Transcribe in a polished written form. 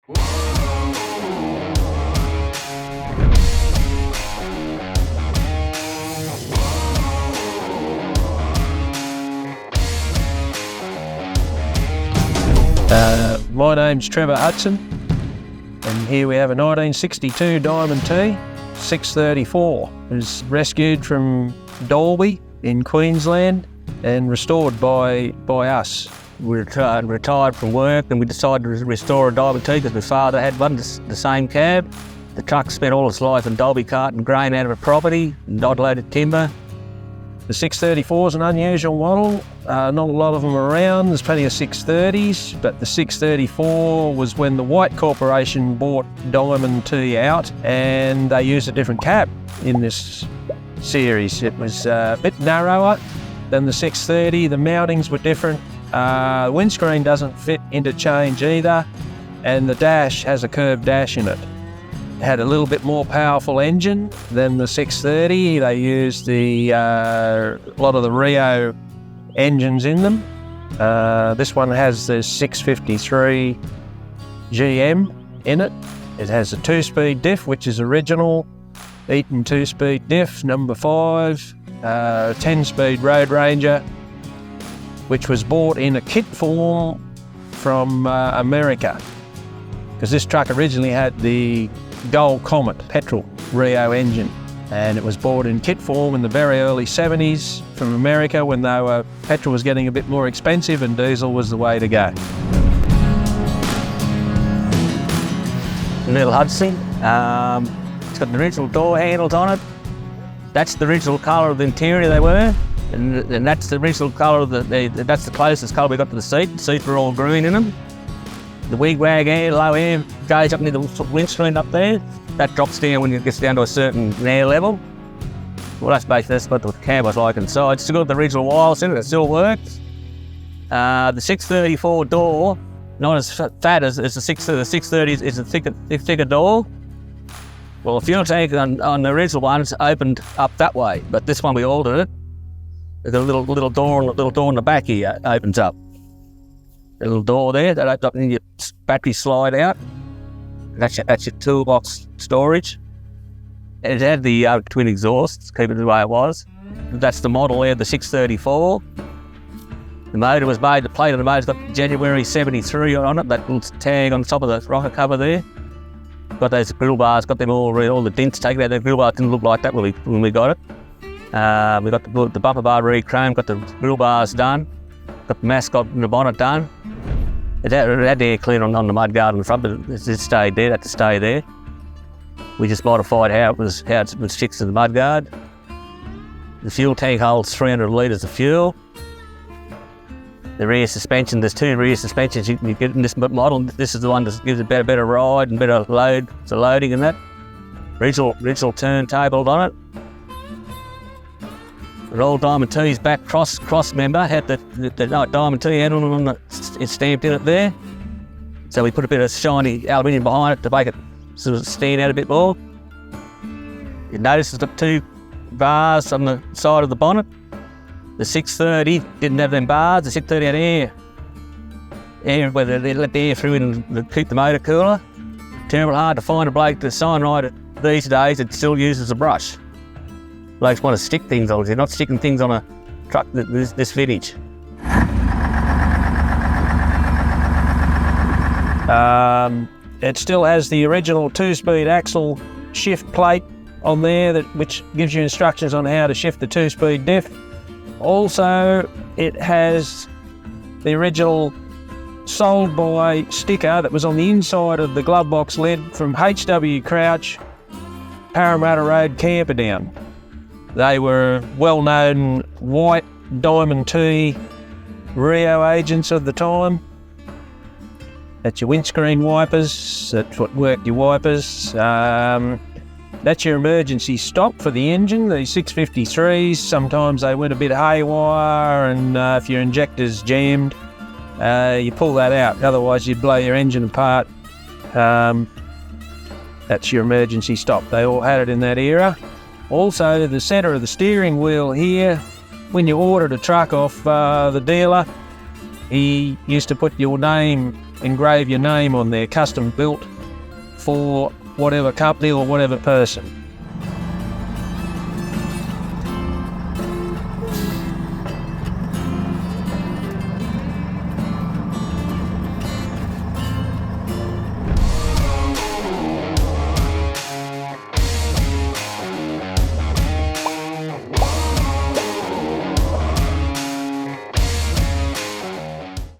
My name's Trevor Hudson, and here we have a 1962 Diamond T 634. It was rescued from Dalby in Queensland and restored by us. We retired from work and we decided to restore a Diamond T because my father had one, the same cab. The truck spent all its life in Dalby carting grain out of a property, dod-loaded timber. The 634 is an unusual model. Not a lot of them around. There's plenty of 630s, but the 634 was when the White Corporation bought Diamond T out, and they used a different cab in this series. It was a bit narrower than the 630. The mountings were different. The windscreen doesn't fit interchange either, and the dash has a curved dash in it. It had a little bit more powerful engine than the 630. They used a lot of the Rio engines in them. This one has the 653 GM in it. It has a 2-speed diff, which is original. Eaton 2-speed diff, number 5. 10-speed Road Ranger, which was bought in a kit form from America. Because this truck originally had the Gold Comet petrol Rio engine, and it was bought in kit form in the very early 70s from America when petrol was getting a bit more expensive and diesel was the way to go. Little Hudson. It's got the original door handles on it. That's the original colour of the interior they were, and that's the original colour of that's the closest colour we got to the seat. The seats were all green in them. The wig-wag air, low air goes up near the windscreen up there. That drops down when it gets down to a certain air level. Well, that's what the cab was like inside. It's still got the original wireless in it, it still works. The 634 door, not as fat as the 630 is a thicker door. Well, the fuel tank on the original ones opened up that way, but this one we altered it. There's a little door in the back here opens up. A little door there that opens up and your battery slide out. That's your toolbox storage. It had the twin exhausts, keep it the way it was. That's the model there, the 634. The motor was made, the plate of the motor's got January 73 on it, that little tag on the top of the rocker cover there. Got those grill bars, got them all the dents taken out. The grill bar didn't look like that when we got it. We got the bumper bar re-chromed, got the grill bars done, got the mascot and the bonnet done. It had air clean on the mudguard in the front, but it stayed there, it had to stay there. We just modified how it was fixed to the mudguard. The fuel tank holds 300 litres of fuel. The rear suspension, there's 2 rear suspensions you get in this model. This is the one that gives a better ride and better load, so loading and that. Original turntable on it. The old Diamond T's back cross member had the Diamond T handle on it's stamped in it there. So we put a bit of shiny aluminium behind it to make it sort of stand out a bit more. You notice it's got 2 bars on the side of the bonnet. The 630 didn't have them bars. The 630 had air where they let the air through and keep the motor cooler. Terrible hard to find a bloke to sign right these days that still uses a brush. Blokes want to stick things on it. They're not sticking things on a truck this vintage. It still has the original 2-speed axle shift plate on there, which gives you instructions on how to shift the 2-speed diff. Also, it has the original sold by sticker that was on the inside of the glove box lid from H.W. Crouch, Parramatta Road Camperdown. They were well-known white Diamond T Rio agents of the time. That's your windscreen wipers, that's what worked your wipers. That's your emergency stop for the engine. The 653s, sometimes they went a bit haywire, and if your injector's jammed, you pull that out, otherwise you'd blow your engine apart. That's your emergency stop. They all had it in that era. Also, the centre of the steering wheel here, when you ordered a truck off the dealer, he used to put your name engrave your name on there, custom built for whatever company or whatever person.